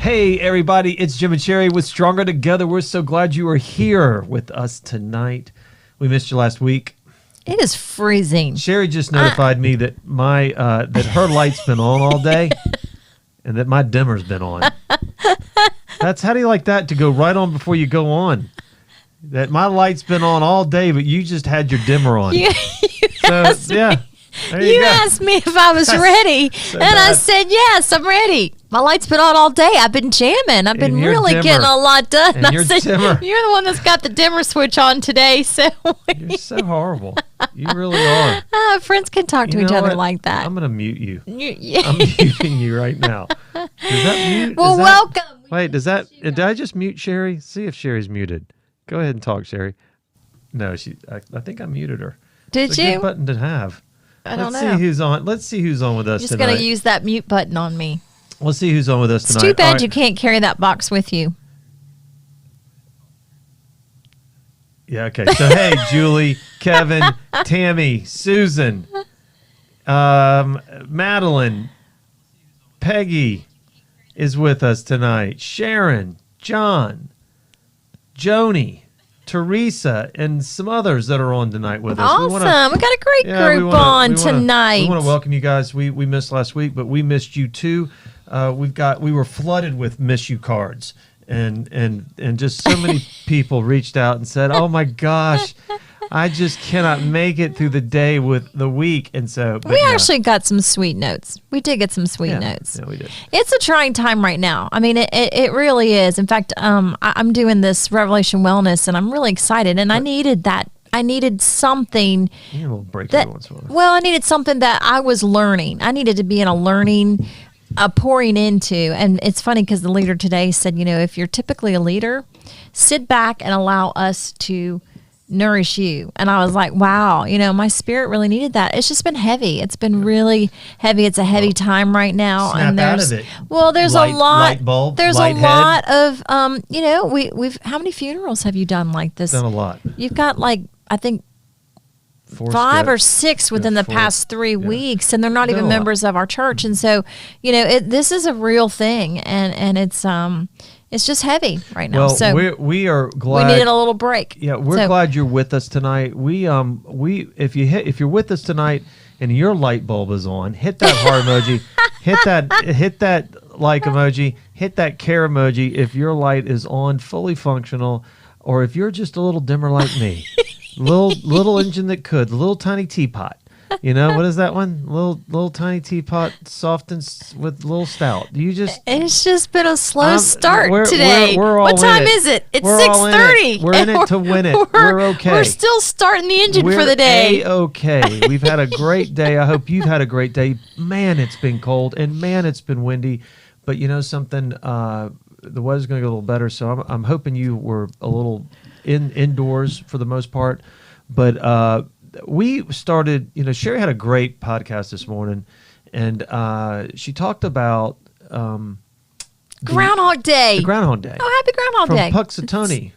Hey, everybody, it's Jim and Sherry with Stronger Together. We're so glad you are here with us tonight. We missed you last week. It is freezing. Sherry just notified me that that her light's been on all day and that my dimmer's been on. How do you like that to go right on before you go on? That my light's been on all day, but you just had your dimmer on. You asked me if I was ready, I said, yes, I'm ready. My light's been on all day. I've been jamming. I've been really getting a lot done. And I said, you're the one that's got the dimmer switch on today. So you're so horrible. You really are. Friends can talk to each other like that. I'm going to mute you. I'm muting you right now. Does that mute? Well, welcome. Wait, did I just mute Sherry? See if Sherry's muted. Go ahead and talk, Sherry. No, I think I muted her. Did you? It's a good button to have. I don't know. Let's see who's on. Let's see who's on with us just tonight. Just going to use that mute button on me. Let's see who's on with us tonight. It's too bad you can't carry that box with you. Yeah, okay. So, hey, Julie, Kevin, Tammy, Susan, Madeline, Peggy is with us tonight. Sharon, John, Joni, Teresa, and some others that are on tonight with us. Awesome. We got a great group on tonight. We want to welcome you guys. We missed last week, but we missed you too. We were flooded with miss you cards, and just so many people reached out and said, "Oh my gosh, I just cannot make it through the day with the week." And so we actually got some sweet notes. We did get some sweet notes. Yeah, we did. It's a trying time right now. I mean, it really is. In fact, I'm doing this Revelation Wellness, and I'm really excited. And I needed that. I needed something. You need a little break every once in a while. Well, I needed something that I was learning. I needed to be in a learning. Pouring into, and it's funny because the leader today said, if you're typically a leader, sit back and allow us to nourish you. And I was like, wow, my spirit really needed that. It's just been heavy. It's been really heavy. It's a heavy time right now. Snap and out of it. Well, there's a lot. Light bulb, there's light a lot of, we've. How many funerals have you done like this? Done a lot. You've got I think. 5 or 6 within the past 3 weeks, and they're not even members of our church. And so, this is a real thing, and it's just heavy right now. Well, so we are glad we needed a little break. Yeah, we're glad you're with us tonight. If you're with us tonight and your light bulb is on, hit that heart emoji, hit that like emoji, hit that care emoji if your light is on, fully functional, or if you're just a little dimmer like me. Little engine that could, little tiny teapot. What is that one? Little tiny teapot, soft and with little stout. It's just been a slow start today. We're all what time is it? It's 6:30. We're in it to win it. We're okay. We're still starting the engine for the day. Okay. We've had a great day. I hope you've had a great day. Man, it's been cold, and man, it's been windy. But something, the weather's going to get a little better. So I'm hoping you were a little indoors for the most part. But we started, Sherry had a great podcast this morning, and she talked about Groundhog Day. The Groundhog Day. Oh, happy Groundhog Day. From Puxatawny.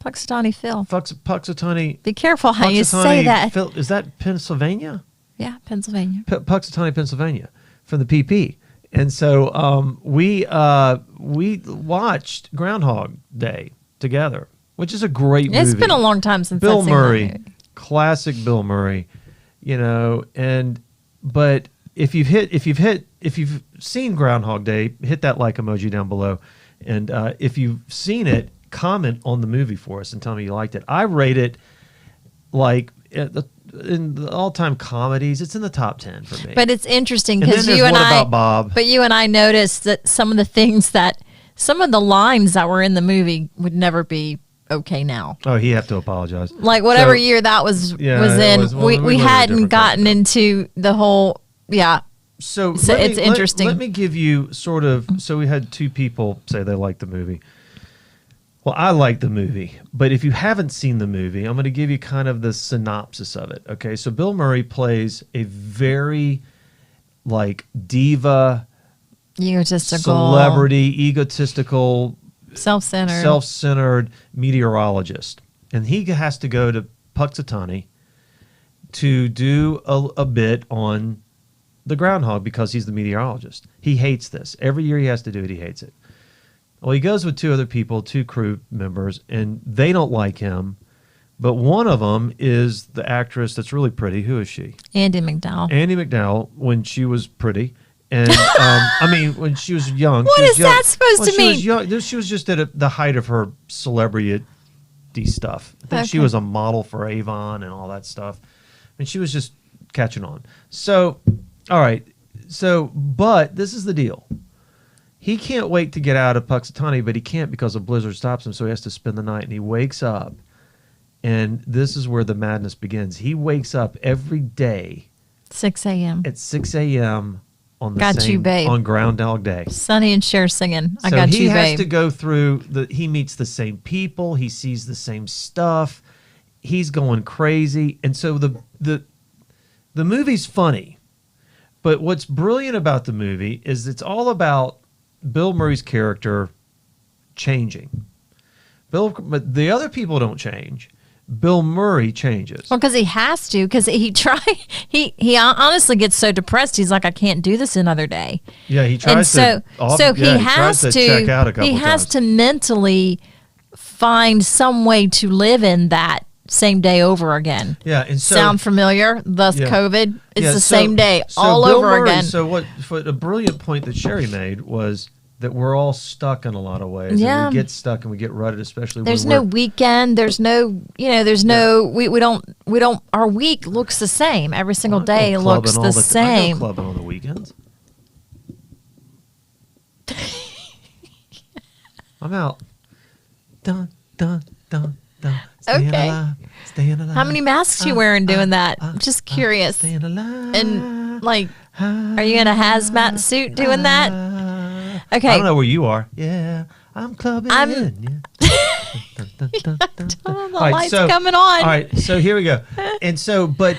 Puxatawny Phil. Puxatawny. Be careful how you say that. Phil, is that Pennsylvania? Yeah, Pennsylvania. Puxatawny, Pennsylvania, from the PP. And so we watched Groundhog Day together, which is a great movie. It's been a long time since Bill I've seen Murray, that movie. Classic Bill Murray, but if you've seen Groundhog Day, hit that like emoji down below, and if you've seen it, comment on the movie for us and tell me you liked it. I rate it in the all-time comedies, it's in the top 10 for me. But it's interesting because you and About Bob. But you and I noticed that some of the lines that were in the movie would never be okay now. Oh, he have to apologize. Like whatever year that was in, we hadn't gotten into the whole So it's interesting. Let me give you sort of. So we had 2 people say they liked the movie. Well, I like the movie, but if you haven't seen the movie, I'm going to give you kind of the synopsis of it. Okay, so Bill Murray plays a very diva, celebrity, egotistical, self-centered meteorologist, and he has to go to Puxatawny to do a bit on the groundhog because he's the meteorologist. He hates this. Every year he has to do it. He hates it. Well, he goes with two other people, two crew members, and they don't like him. But one of them is the actress that's really pretty. Who is she? Andy McDowell. Andy McDowell, when she was pretty. And I mean, when she was young. What she was is young. that supposed When to she mean? was young, she was just at the height of her celebrity stuff. I think she Okay. was a model for Avon and all that stuff. And she was just catching on. So, all right. So, but this is the deal. He can't wait to get out of Puxatawny, but he can't because a blizzard stops him, so he has to spend the night. And he wakes up, and this is where the madness begins. He wakes up every day 6 a.m. at 6 a.m. on the Got you, babe. on Groundhog Day. Sonny and Cher singing. I So got he you, has babe. to go through he meets the same people, he sees the same stuff, he's going crazy, and so the movie's funny. But what's brilliant about the movie is it's all about Bill Murray's character changing. But the other people don't change. Bill Murray changes. Well, because he has to, because he honestly gets so depressed. He's like, I can't do this another day. Yeah, he tries And so he has tries to check out a couple he has times. to mentally find some way to live in that same day over again. Yeah, and so Sound familiar? Thus, Yeah. COVID. It's Yeah, the so- same day so all Bill over Murray, again. So what a brilliant point that Sherry made was that we're all stuck in a lot of ways. Yeah. And we get stuck and we get rutted, especially There's when no we're, weekend. There's no, we don't, our week looks the same. Every single I go day clubbing looks all the I go same. clubbing on the weekends. I'm out. Dun, dun, dun, dun. Staying Okay. alive, staying alive. How many masks you wearing doing that? Just curious. Staying alive. And like, are you in a hazmat suit doing that? Okay. I don't know where you are. Yeah, I'm clubbing. I'm- Yeah. Dun, dun, dun, dun, dun. Oh, the All right, light's so- coming on. All right, so here we go. And so, but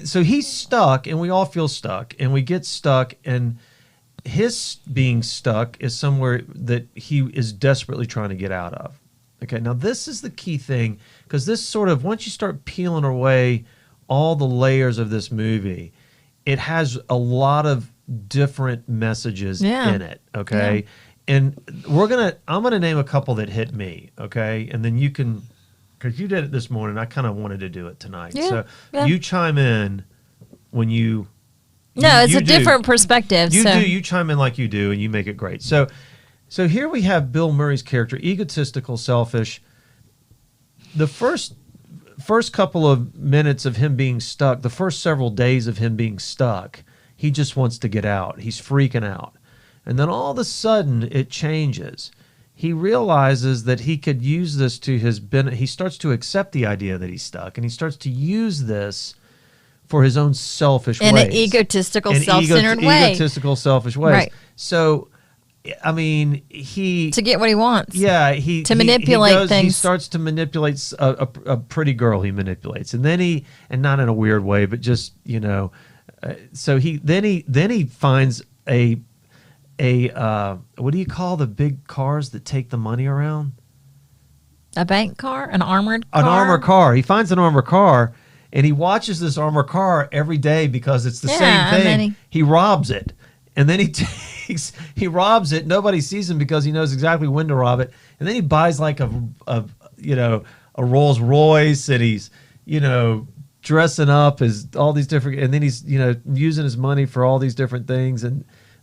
so he's stuck, and we all feel stuck, and we get stuck, and his being stuck is somewhere that he is desperately trying to get out of. Okay, now this is the key thing, because this sort of, once you start peeling away all the layers of this movie, it has a lot of different messages Yeah. in it. Okay. And I'm gonna name a couple that hit me, okay? And then you can, because you did it this morning, I kind of wanted to do it tonight. Yeah, So yeah. you chime in when you. No, it's you a do. different perspective. You so. do. You chime in like you do, and you make it great. So here we have Bill Murray's character, egotistical, selfish. The first couple of minutes of him being stuck, the first several days of him being stuck, he just wants to get out. He's freaking out. And then all of a sudden it changes. He realizes that he could use this to his benefit. He starts to accept the idea that he's stuck, and he starts to use this for his own selfish in ways. an egotistical, In self-centered way egotistical, selfish ways. Right. So, I mean, he to get what he wants. yeah, To manipulate He things. starts to manipulate a pretty girl. He manipulates, and then and not in a weird way, but just so he finds a what do you call the big cars that take the money around? A bank car, an armored car. An armored car. He finds an armored car, and he watches this armored car every day because it's the Yeah, same and then thing. He robs it, and then he robs it. Nobody sees him because he knows exactly when to rob it. And then he buys like a Rolls Royce, and he's dressing up as all these different, and then he's using his money for all these different things,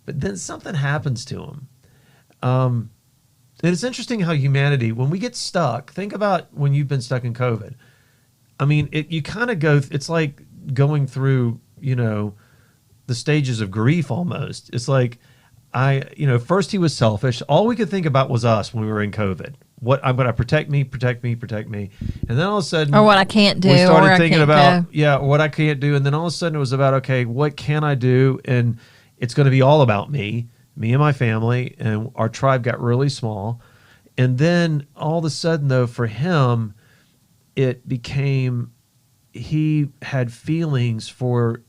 but then something happens to him. And it's interesting how humanity, when we get stuck, think about when you've been stuck in COVID. I mean, you kind of go, it's like going through, the stages of grief almost. It's like, first he was selfish. All we could think about was us when we were in COVID. What I'm going to protect me. And then all of a sudden, or what I can't do, we started or I thinking can't about, go. what I can't do. And then all of a sudden it was about, okay, what can I do? And it's going to be all about me and my family. And our tribe got really small. And then all of a sudden, though, for him, it became, he had feelings for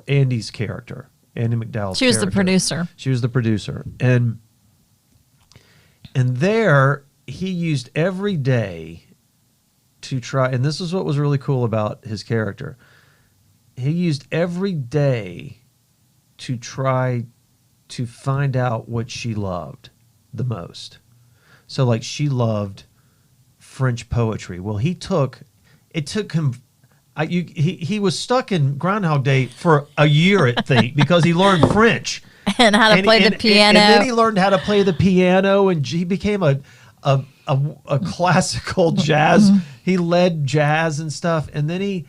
Andy's character, Andy McDowell's She was the character. producer. She was the producer. And there he used every day to try, and this is what was really cool about his character. He used every day to try to find out what she loved the most. So like she loved French poetry. Well, it took him. He was stuck in Groundhog Day for a year, I think, because he learned French And how to play the piano. And then he learned how to play the piano, and he became a classical jazz. He led jazz and stuff, and then he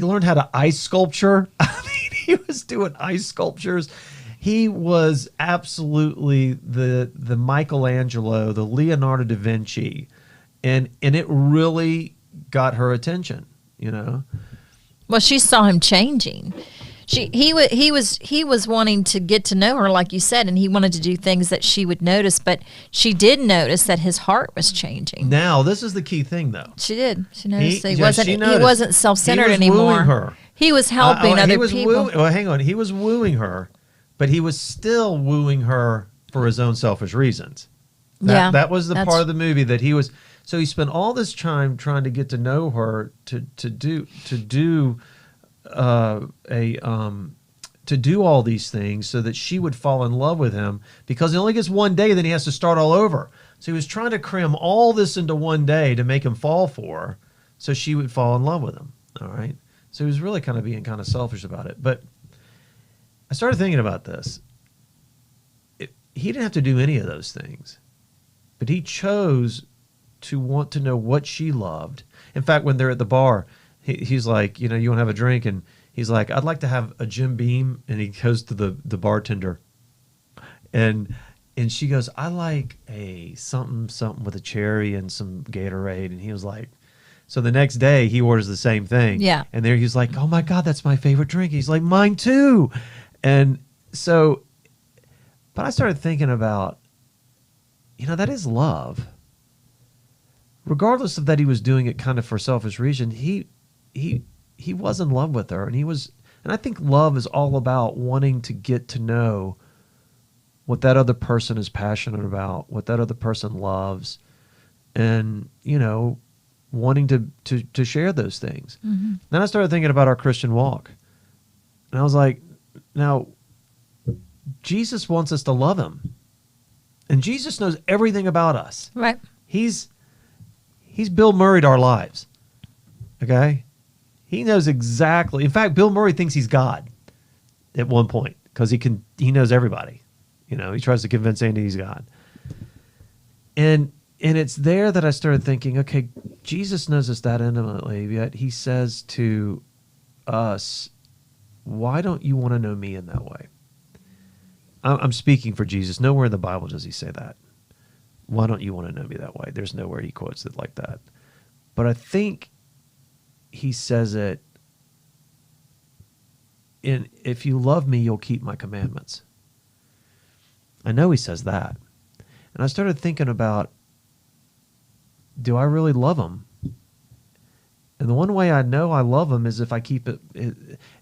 learned how to ice sculpture. I mean, he was doing ice sculptures. He was absolutely the Michelangelo, the Leonardo da Vinci, and it really got her attention. Well, she saw him changing. He was wanting to get to know her, like you said, and he wanted to do things that she would notice. But she did notice that his heart was changing. Now, this is the key thing, though. She did. She noticed he noticed. wasn't self-centered anymore. Wooing her. He was helping other people. Hang on. He was wooing her, but he was still wooing her for his own selfish reasons. That was the part of the movie that he was. So he spent all this time trying to get to know her to do all these things so that she would fall in love with him, because he only gets one day, then he has to start all over. So he was trying to cram all this into one day to make him fall for her, so she would fall in love with him. All right. So he was really kind of being kind of selfish about it. But I started thinking about this. He didn't have to do any of those things, but he chose to want to know what she loved. In fact, when they're at the bar, he's like, you want to have a drink? And he's like, I'd like to have a Jim Beam. And he goes to the bartender. And she goes, I like a something with a cherry and some Gatorade. And he was like, so the next day he orders the same thing. Yeah. And there he's like, oh my God, that's my favorite drink. He's like, mine too. And so, but I started thinking about, that is love. Regardless of that he was doing it kind of for selfish reason, he was in love with her, and I think love is all about wanting to get to know what that other person is passionate about, what that other person loves, and wanting to share those things. Mm-hmm. Then I started thinking about our Christian walk, and I was like, now Jesus wants us to love him, and Jesus knows everything about us. Right. He's Bill Murray'd our lives. Okay? He knows exactly. In fact, Bill Murray thinks he's God at one point, because he knows everybody. He tries to convince Andy he's God. And it's there that I started thinking, okay, Jesus knows us that intimately, yet he says to us, why don't you want to know me in that way? I'm speaking for Jesus. Nowhere in the Bible does he say that. Why don't you want to know me that way? There's nowhere he quotes it like that. But I think he says it in, if you love me, you'll keep my commandments. I know he says that. And I started thinking about, do I really love him? And the one way I know I love him is if I keep it.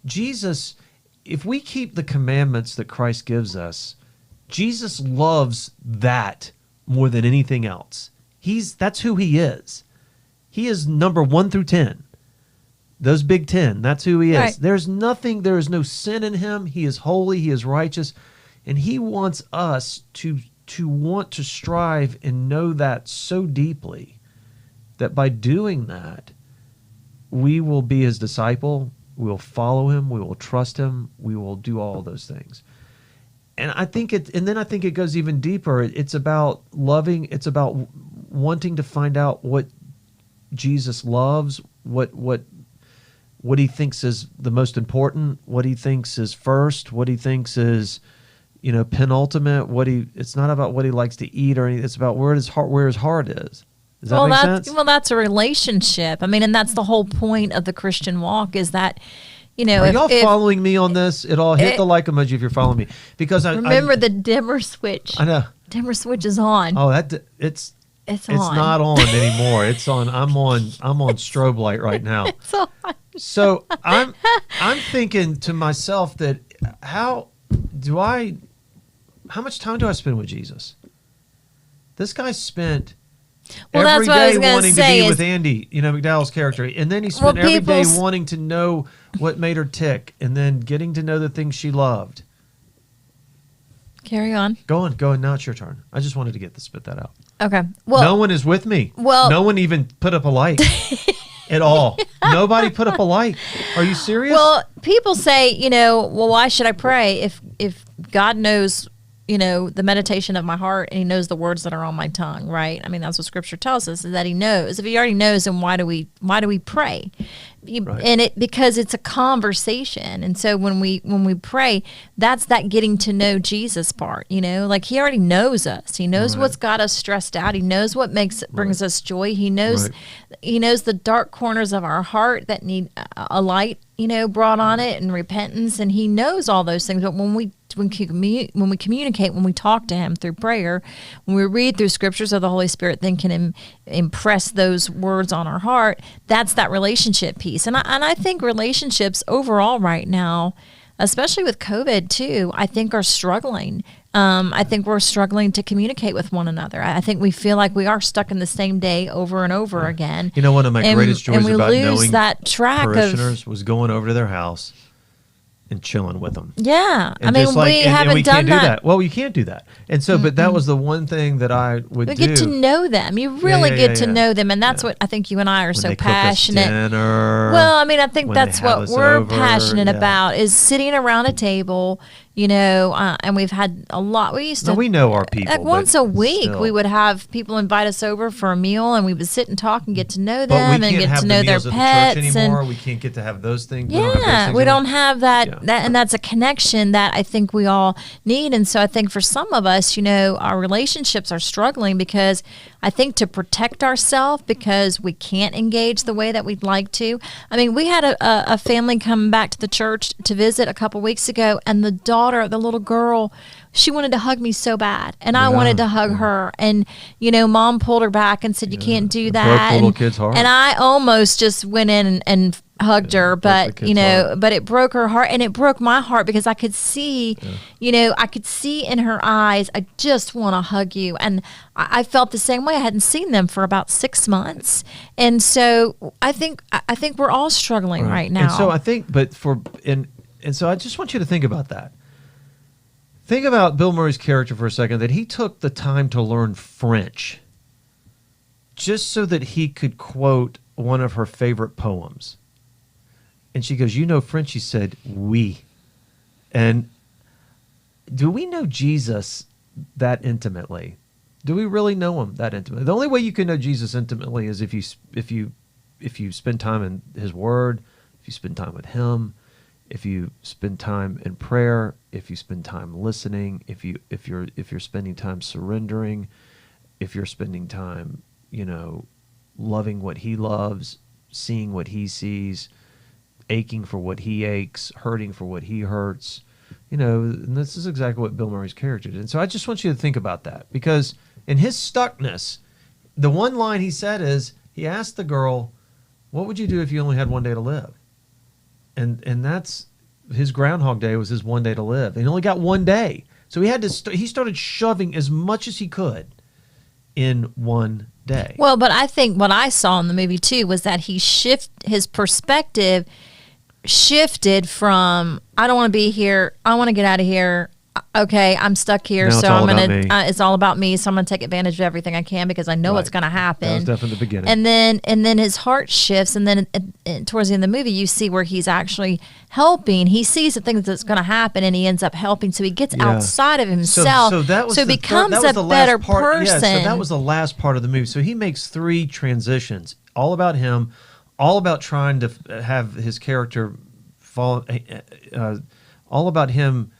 Jesus, if we keep the commandments that Christ gives us, Jesus loves that more than anything else. That's who he is. He is number 1 through 10. Those big 10, that's who he is. Right. There is no sin in him. He is holy, he is righteous, and he wants us to want to strive and know that so deeply that by doing that, we will be his disciple, we will follow him, we will trust him, we will do all those things. And I think it goes even deeper. It's about loving. It's about wanting to find out what Jesus loves, what he thinks is the most important, what he thinks is first, what he thinks is, penultimate. It's not about what he likes to eat or anything. It's about where his heart is. Does that make sense? Well, that's a relationship. I mean, and that's the whole point of the Christian walk, is that. Are y'all following me on this? Hit the like emoji if you're following me, because remember the dimmer switch. I know dimmer switch is on. Oh, it's on. It's not on anymore. It's on. I'm on strobe light right now. It's on. So I'm thinking to myself that how much time do I spend with Jesus? This guy spent. Every day wanting to be with Andy, McDowell's character. And then he spent every day wanting to know what made her tick, and then getting to know the things she loved. Carry on. Go on. Now it's your turn. I just wanted to spit that out. Okay. Well, no one is with me. Well, no one even put up a like at all. Nobody put up a like. Are you serious? Well, people say, well, why should I pray if God knows, the meditation of my heart, and he knows the words that are on my tongue, right? I mean, that's what scripture tells us, is that he knows. If he already knows, then why do we pray? Right. And because it's a conversation. And so when we pray, that's that getting to know Jesus part, like he already knows us. He knows what's got us stressed out. He knows what brings us joy. He knows, he knows the dark corners of our heart that need a light, brought on it, and repentance. And he knows all those things. But when we communicate, when we talk to him through prayer, when we read through scriptures of the Holy Spirit, then can impress those words on our heart. That's that relationship piece. And I think relationships overall right now, especially with COVID too, I think are struggling. I think we're struggling to communicate with one another. I think we feel like we are stuck in the same day over and over again. One of my greatest joys about knowing that track parishioners was going over to their house and chilling with them. Yeah. And we haven't done that. Well, you can't do that. And so, but that was the one thing that I would do. You get to know them. You really get to know them. And that's what I think you and I are so passionate. Dinner, well, I think that's what we're passionate about, is sitting around a table, and we've had a lot. We used to. We know our people. Like once a week, we would have people invite us over for a meal, and we would sit and talk and get to know them and get to know their pets. Anymore. We can't get to have those things. Yeah, we don't have that, and that's a connection that I think we all need. And so I think for some of us, our relationships are struggling because I think to protect ourselves, because we can't engage the way that we'd like to. We had a family come back to the church to visit a couple weeks ago, and the little girl, she wanted to hug me so bad, and I wanted to hug her, and mom pulled her back and said, "You can't do that." Broke the little kid's heart. And I almost just went in and hugged her, but but it broke her heart, and it broke my heart, because I could see, I could see in her eyes, I just want to hug you. And I felt the same way. I hadn't seen them for about 6 months. And so I think we're all struggling right now. And so I think, and so I just want you to think about that. Think about Bill Murray's character for a second, that he took the time to learn French just so that he could quote one of her favorite poems. And she goes, French? He said, oui. And do we know Jesus that intimately? Do we really know him that intimately? The only way you can know Jesus intimately is if you spend time in his word, if you spend time with him, if you spend time in prayer, if you spend time listening, if you're spending time surrendering, if you're spending time, loving what he loves, seeing what he sees, aching for what he aches, hurting for what he hurts, and this is exactly what Bill Murray's character did. And so I just want you to think about that, because in his stuckness, the one line he said is, he asked the girl, "What would you do if you only had one day to live?" And that's his Groundhog Day, was his one day to live. And he only got one day. So he had to he started shoving as much as he could in one day. Well, but I think what I saw in the movie too was that his perspective shifted from, I don't want to be here, I want to get out of here. Okay, I'm stuck here, now so it's all about me, so I'm gonna take advantage of everything I can, because I know what's gonna happen. That was definitely the beginning. And then his heart shifts, and then towards the end of the movie, you see where he's actually helping. He sees the things that's gonna happen, and he ends up helping. So he gets outside of himself. So becomes a better person. Yeah, so that was the last part of the movie. So he makes 3 transitions, all about him, all about trying to have his character fall, all about him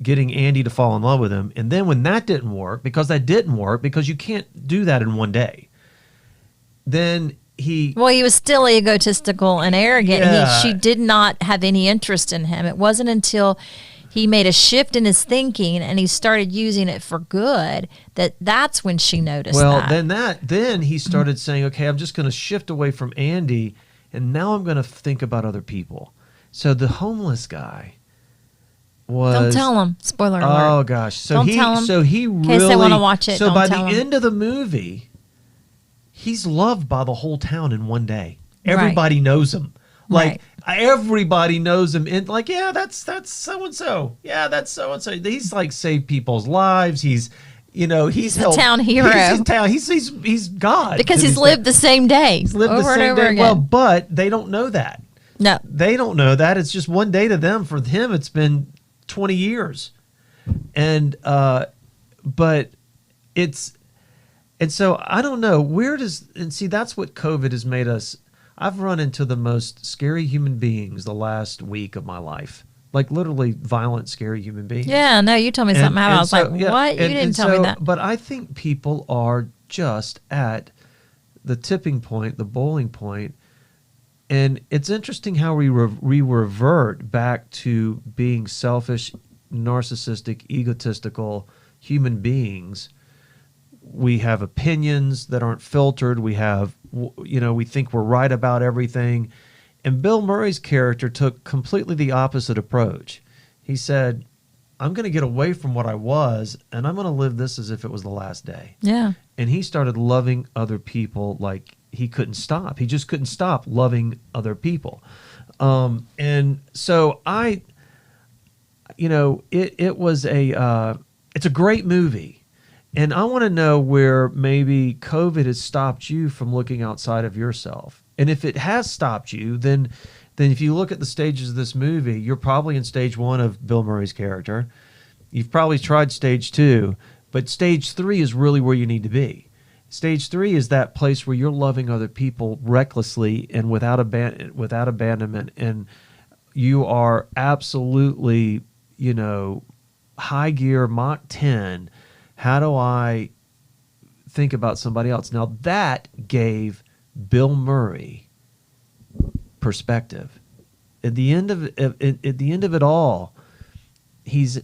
getting Andy to fall in love with him. And then when that didn't work, because you can't do that in one day, then he was still egotistical and arrogant. Yeah. She did not have any interest in him. It wasn't until he made a shift in his thinking and he started using it for good that's when she noticed that. Then he started saying, okay, I'm just going to shift away from Andy, and now I'm going to think about other people. So the homeless guy don't tell him. Spoiler alert. Oh gosh! Don't tell him. So he really. In case they want to watch it. So by the end of the movie, he's loved by the whole town in one day. Everybody knows him. Like everybody knows him, and like, yeah, that's so and so. Yeah, that's so and so. He's like saved people's lives. He's he's a town hero. He's God because he's lived the same day. He's lived the same day. Again. Well, but they don't know that. No, they don't know that. It's just one day to them. For him, it's been 20 years, and but it's. And so I don't know that's what COVID has made us. I've run into the most scary human beings the last week of my life, like literally violent, scary human beings. Yeah, no, you told me something happened. I was like, what? You didn't tell me that. But I think people are just at the tipping point, the boiling point. And it's interesting how we revert back to being selfish, narcissistic, egotistical human beings. We have opinions that aren't filtered. We have, we think we're right about everything. And Bill Murray's character took completely the opposite approach. He said, I'm going to get away from what I was, and I'm going to live this as if it was the last day. Yeah. And he started loving other people like he couldn't stop. He just couldn't stop loving other people. And so it's a great movie. And I want to know where maybe COVID has stopped you from looking outside of yourself. And if it has stopped you, then if you look at the stages of this movie, you're probably in stage 1 of Bill Murray's character. You've probably tried stage 2, but stage 3 is really where you need to be. Stage 3 is that place where you're loving other people recklessly and without abandonment, and you are absolutely, high gear, Mach 10. How do I think about somebody else? Now that gave Bill Murray perspective. At the end of it all, it's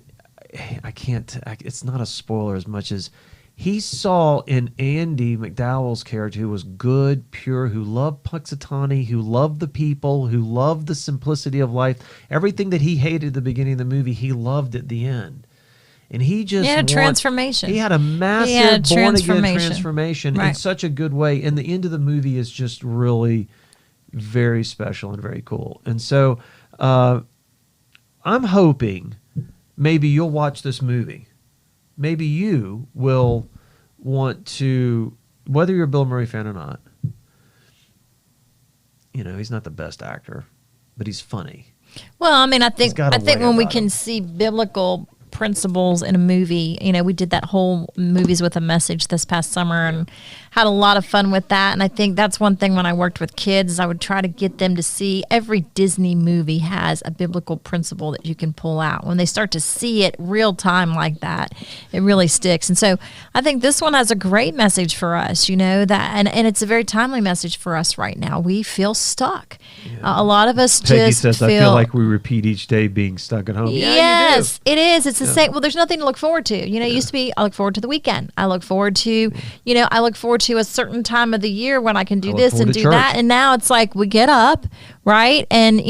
not a spoiler as much as he saw in Andy McDowell's character, who was good, pure, who loved Punxsutawney, who loved the people, who loved the simplicity of life. Everything that he hated at the beginning of the movie, he loved at the end. And he had a transformation. He had a massive born-again transformation in such a good way. And the end of the movie is just really very special and very cool. And so I'm hoping maybe you'll watch this movie. Maybe you will want to, whether you're a Bill Murray fan or not, he's not the best actor, but he's funny. Well, I mean, I think when we can see biblical principles in a movie, we did that whole Movies with a Message this past summer and had a lot of fun with that. And I think that's one thing when I worked with kids, I would try to get them to see every Disney movie has a biblical principle that you can pull out. When they start to see it real time like that, it really sticks. And so I think this one has a great message for us, that, and it's a very timely message for us right now. We feel stuck. Yeah. A lot of us Peggy just says, I feel like we repeat each day being stuck at home. Yes, it is. It's the same. Well, there's nothing to look forward to. It used to be, I look forward to the weekend. I look forward to, I look forward to a certain time of the year when I can do this and do that. And now it's like we get up, right? And,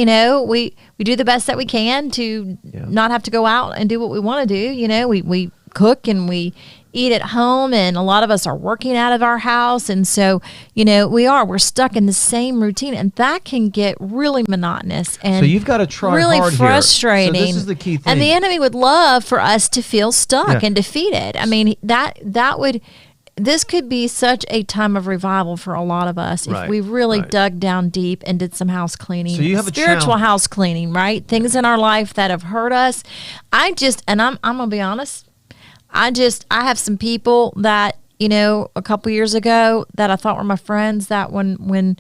we do the best that we can to not have to go out and do what we want to do. We cook and we eat at home, and a lot of us are working out of our house. And so, we're stuck in the same routine, and that can get really monotonous and so you've got to try really hard frustrating. Here. So this is the key thing. And the enemy would love for us to feel stuck and defeated. I mean, this could be such a time of revival for a lot of us if we really dug down deep and did some house cleaning. So you have spiritual house cleaning, right? Things in our life that have hurt us. I'm gonna be honest. I have some people that, a couple years ago that I thought were my friends that when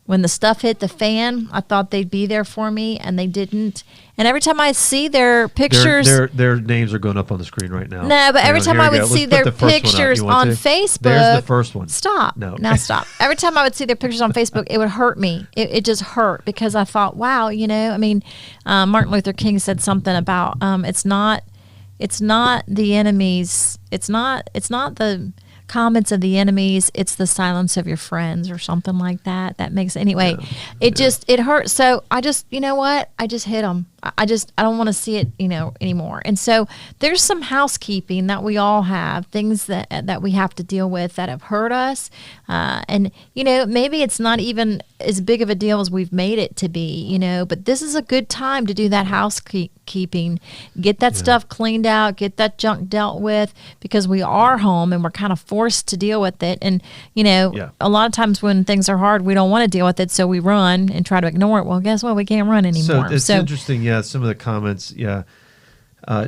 the stuff hit the fan, I thought they'd be there for me, and they didn't. And every time I see their pictures, their names are going up on the screen right now. No, but every time I would see their pictures on Facebook, there's the first one. Stop. No, now stop. Every time I would see their pictures on Facebook, it would hurt me. It just hurt because I thought, wow, Martin Luther King said something about it's not the enemies. It's not the comments of the enemies, it's the silence of your friends or something like that. That makes it hurt. So I just, I just hit them. I don't want to see it, anymore. And so there's some housekeeping that we all have, things that we have to deal with that have hurt us. And, maybe it's not even as big of a deal as we've made it to be, but this is a good time to do that housekeeping, get that stuff cleaned out, get that junk dealt with, because we are home and we're kind of forced to deal with it. And, a lot of times when things are hard, we don't want to deal with it. So we run and try to ignore it. Well, guess what? We can't run anymore. So it's interesting. Yeah. Some of the comments. Yeah.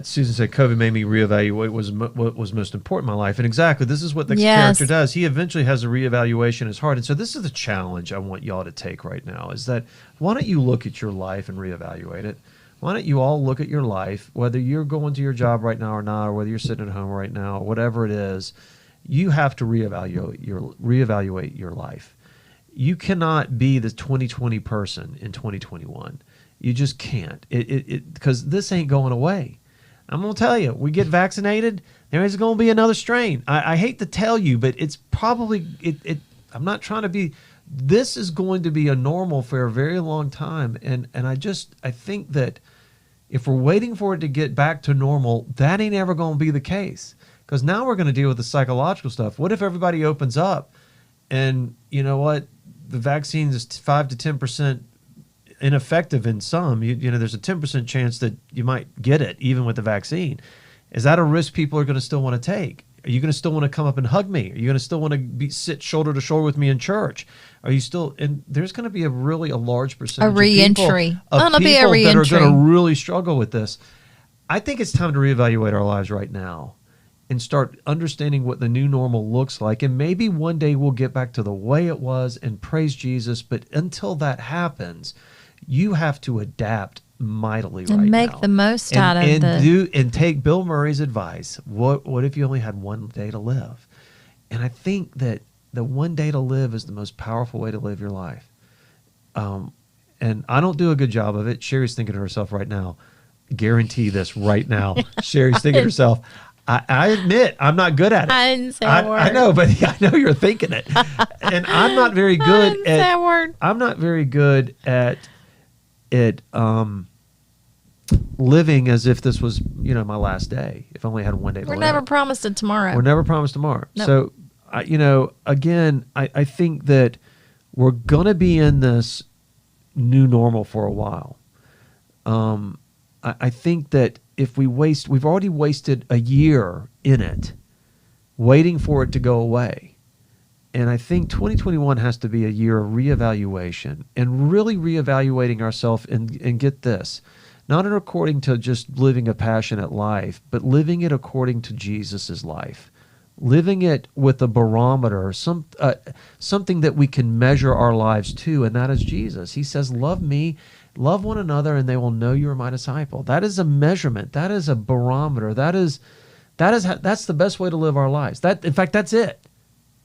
Susan said, COVID made me reevaluate what was most important in my life. And exactly, this is what the character does. He eventually has a reevaluation in his heart. And so this is the challenge I want y'all to take right now, is that why don't you look at your life and reevaluate it? Why don't you all look at your life, whether you're going to your job right now or not, or whether you're sitting at home right now, whatever it is, you have to reevaluate your life. You cannot be the 2020 person in 2021. You just can't, because this ain't going away. I'm going to tell you, we get vaccinated, there is going to be another strain. I hate to tell you, but it's probably, I'm not trying to be, this is going to be a normal for a very long time. And I think that if we're waiting for it to get back to normal, that ain't ever going to be the case. Because now we're going to deal with the psychological stuff. What if everybody opens up and, you know what, the vaccine is 5 to 10% ineffective in some, there's a 10% chance that you might get it even with the vaccine. Is that a risk people are going to still want to take? Are you going to still want to come up and hug me? Are you going to still want to sit shoulder to shoulder with me in church? Are you still, and there's going to be a large percentage of people that are going to really struggle with this. I think it's time to reevaluate our lives right now and start understanding what the new normal looks like. And maybe one day we'll get back to the way it was, and praise Jesus. But until that happens, you have to adapt mightily and make the most out of it. And take Bill Murray's advice. What if you only had one day to live? And I think that the one day to live is the most powerful way to live your life. And I don't do a good job of it. Sherry's thinking to herself right now, guarantee this right now. Sherry's thinking to herself, I admit I'm not good at it. I didn't say a word. I know, but I know you're thinking it. And I'm not very good I didn't say a word. I'm not very good at living as if this was, my last day. If I only had one day to live. We're never promised a tomorrow. We're never promised tomorrow. Nope. So, again, I think that we're going to be in this new normal for a while. I think that if we've already wasted a year in it, waiting for it to go away. And I think 2021 has to be a year of reevaluation and really reevaluating ourselves and get this, not according to just living a passionate life, but living it according to Jesus's life, living it with a barometer, something that we can measure our lives to, and that is Jesus. He says, love me, love one another, and they will know you are my disciple. That is a measurement. That is a barometer. That's the best way to live our lives. In fact, that's it.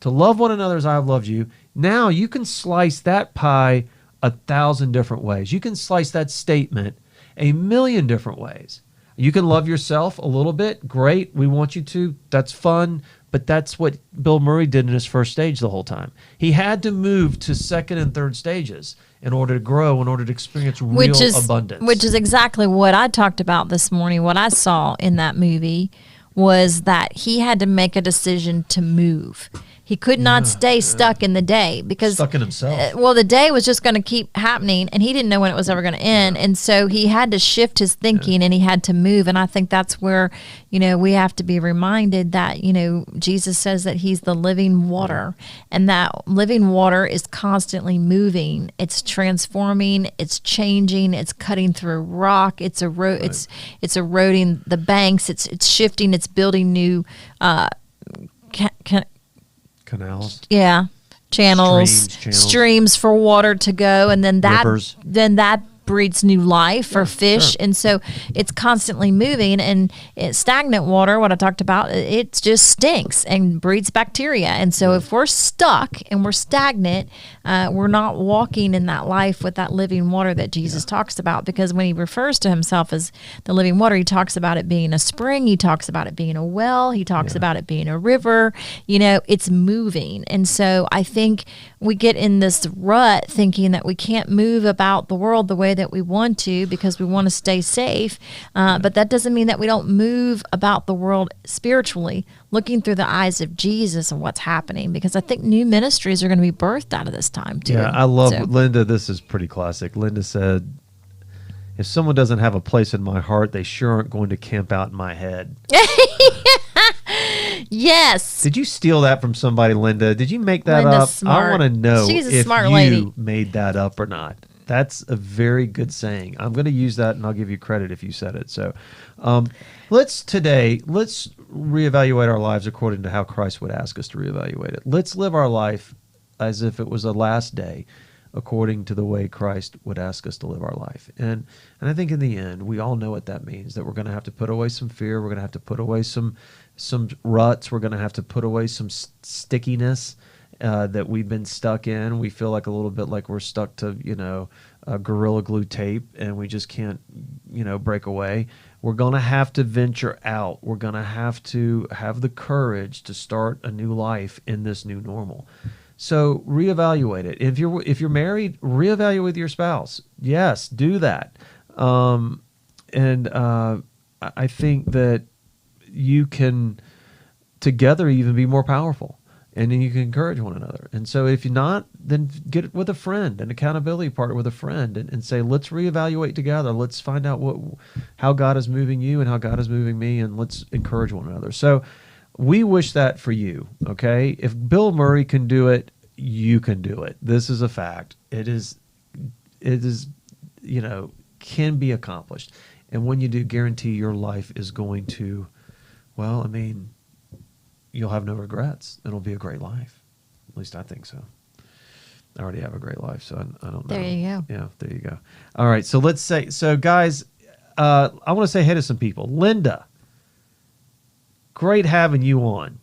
To love one another as I have loved you. Now you can slice that pie 1,000 different ways. You can slice that statement 1,000,000 different ways. You can love yourself a little bit. Great. We want you to. That's fun. But that's what Bill Murray did in his first stage the whole time. He had to move to second and third stages in order to grow, in order to experience real abundance. Which is exactly what I talked about this morning. What I saw in that movie was that he had to make a decision to move. He could not stay stuck in the day because stuck in himself. The day was just going to keep happening, and he didn't know when it was ever going to end. And so he had to shift his thinking, and he had to move. And I think that's where, we have to be reminded that, Jesus says that he's the living water, and that living water is constantly moving. It's transforming, it's changing, it's cutting through rock, it's eroding the banks, it's shifting, it's building new canals. Yeah. Channels, streams for water to go, and then that breeds new life for fish. Sure. And so it's constantly moving, and stagnant water, what I talked about, it just stinks and breeds bacteria. And so if we're stuck and we're stagnant, we're not walking in that life with that living water that Jesus talks about, because when he refers to himself as the living water, he talks about it being a spring, he talks about it being a well, he talks about it being a river. It's moving. And so I think we get in this rut thinking that we can't move about the world the way that we want to because we want to stay safe. But that doesn't mean that we don't move about the world spiritually, looking through the eyes of Jesus and what's happening, because I think new ministries are going to be birthed out of this time too. Yeah, I love Linda. This is pretty classic. Linda said, if someone doesn't have a place in my heart, they sure aren't going to camp out in my head. Yes. Did you steal that from somebody, Linda? Did you make that Linda's up? smart. I want to know She's a if smart you lady. made that up or not. That's a very good saying. I'm going to use that, and I'll give you credit if you said it. So let's reevaluate our lives according to how Christ would ask us to reevaluate it. Let's live our life as if it was the last day, according to the way Christ would ask us to live our life. And I think in the end, we all know what that means, that we're going to have to put away some fear. We're going to have to put away some ruts. We're going to have to put away some stickiness that we've been stuck in. We feel like a little bit like we're stuck to, Gorilla Glue tape, and we just can't, break away. We're going to have to venture out. We're going to have the courage to start a new life in this new normal. So reevaluate it. If you're married, reevaluate your spouse. Yes, do that. I think that you can together even be more powerful, and then you can encourage one another. And so if you're not, then get with a friend, an accountability partner with a friend, and say, let's reevaluate together. Let's find out how God is moving you and how God is moving me, and let's encourage one another. So we wish that for you, okay? If Bill Murray can do it, you can do it. This is a fact. It is, can be accomplished. And when you do, guarantee your life is going to, you'll have no regrets. It'll be a great life. At least I think so. I already have a great life, so I don't know. There you go. Yeah, there you go. All right, so guys, I want to say hey to some people. Linda, great having you on.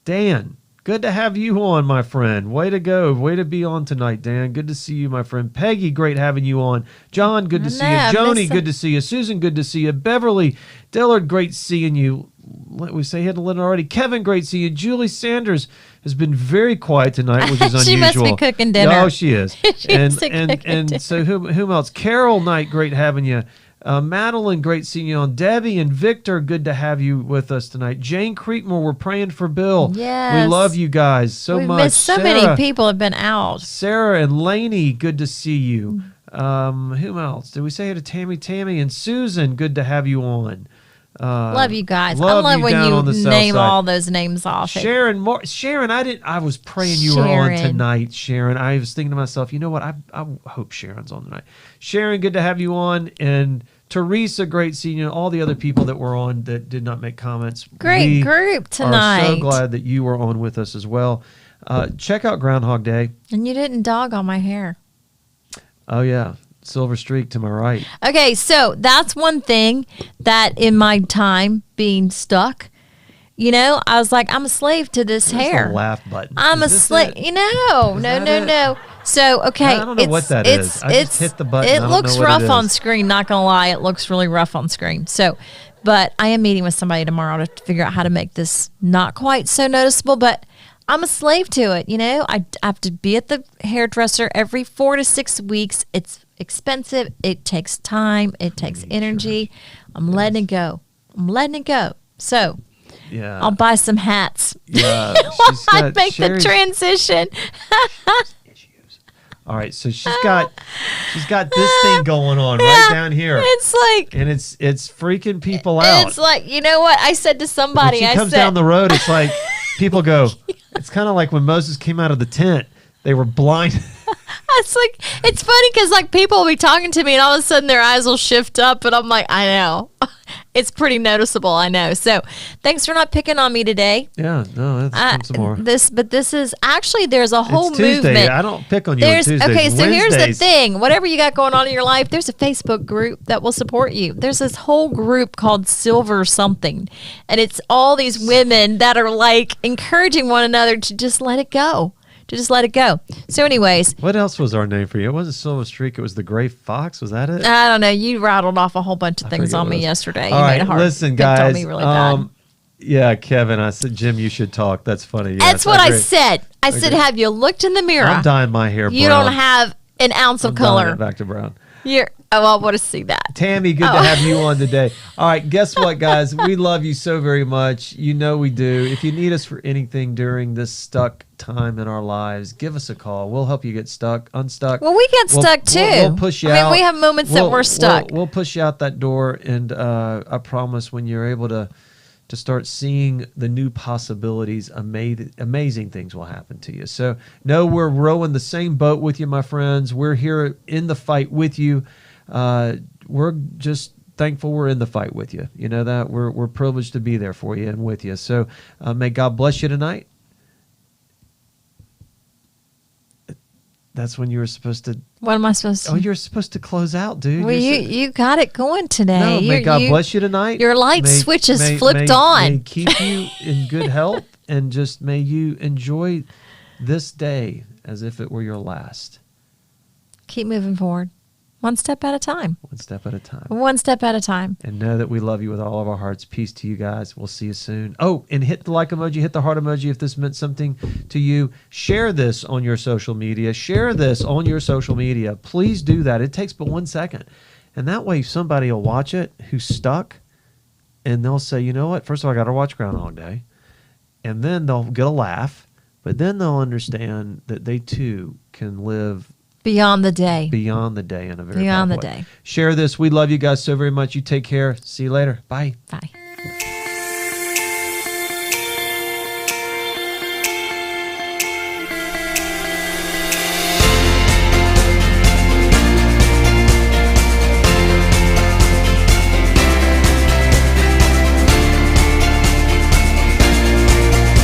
Dan, good to have you on, my friend. Way to go. Way to be on tonight, Dan. Good to see you, my friend. Peggy, great having you on. John, good to see you. Joni, good to see you. Susan, good to see you. Beverly, Dillard, great seeing you. We say hey to Linda already. Kevin, great seeing you. Julie Sanders has been very quiet tonight, which is unusual. She must be cooking dinner. Oh, she is. Dinner. So whom else? Carol Knight, great having you. Madeline, great seeing you on. Debbie and Victor, good to have you with us tonight. Jane Creekmore, we're praying for Bill. Yes. We love you guys so much. Missed so many people have been out. Sarah and Lainey, good to see you. Whom else? Did we say hey to Tammy and Susan, good to have you on. Love you guys. I love love you when down on the you south name side. all those names off. Sharon, I was praying you were on tonight, Sharon. I was thinking to myself, you know what? I hope Sharon's on tonight. Sharon, good to have you on. And Teresa, great seeing you. All the other people that were on that did not make comments. Great group tonight. I'm so glad that you were on with us as well. Check out Groundhog Day. And you didn't dog on my hair. Oh, yeah. Silver streak to my right. Okay, so that's one thing that in my time being stuck, I was like, I'm a slave to this hair. The laugh button. I'm a slave. No. So, okay. I don't know what that is. I just hit the button. It looks rough on screen. Not going to lie. It looks really rough on screen. So, but I am meeting with somebody tomorrow to figure out how to make this not quite so noticeable, but I'm a slave to it. I have to be at the hairdresser every 4 to 6 weeks. It's expensive. It takes time. It takes energy. I'm letting it go. So yeah, I'll buy some hats. Yeah, I'd make the transition. All right, so she's got this thing going on right down here. It's like, and it's freaking people out. It's like, you know what I said to somebody? When she comes down the road, it's like people go. It's kind of like when Moses came out of the tent. They were blind. It's funny because people will be talking to me and all of a sudden their eyes will shift up and I'm like, I know. It's pretty noticeable, I know. So thanks for not picking on me today. Yeah, no, that's some more. This is actually, there's a whole Tuesday. movement. I don't pick on you on Tuesdays. Okay, so here's the Wednesdays. thing. Whatever you got going on in your life, there's a Facebook group that will support you. There's this whole group called Silver Something. And it's all these women that are encouraging one another to just let it go. So anyways. What else was our name for you? It wasn't Silver Streak. It was the Gray Fox. Was that it? I don't know. You rattled off a whole bunch of things on me yesterday. All right, listen, guys. On me really bad. Yeah, Kevin, I said, Jim, you should talk. That's funny. Yeah, that's what I said. I said, have you looked in the mirror? I'm dyeing my hair brown. You don't have an ounce of I'm dialing color. it back to brown. I want to see that. Tammy, good to have you on today. All right, guess what, guys? We love you so very much. You know we do. If you need us for anything during this stuck time in our lives, give us a call. We'll help you get unstuck. Well, we get stuck too. We'll push you out. I mean, we have moments that we're stuck. We'll push you out that door, and I promise when you're able to start seeing the new possibilities, amazing things will happen to you. So, no, we're rowing the same boat with you, my friends. We're here in the fight with you. We're just thankful we're in the fight with you. You know that? We're privileged to be there for you and with you. So, may God bless you tonight. That's when you were supposed to. What am I supposed to? Oh, you're supposed to close out, dude. Well, you got it going today. No, may God bless you tonight. Your light switch is flipped on. May keep you in good health, and just may you enjoy this day as if it were your last. Keep moving forward. One step at a time. One step at a time. One step at a time. And know that we love you with all of our hearts. Peace to you guys. We'll see you soon. Oh, and hit the like emoji, hit the heart emoji if this meant something to you. Share this on your social media. Share this on your social media. Please do that. It takes but 1 second. And that way somebody will watch it who's stuck, and they'll say, you know what? First of all, I got to watch Groundhog Day. And then they'll get a laugh. But then they'll understand that they too can live beyond the day in a very beyond the powerful way. day. Share this. We love you guys so very much. You take care. See you later. Bye. Bye.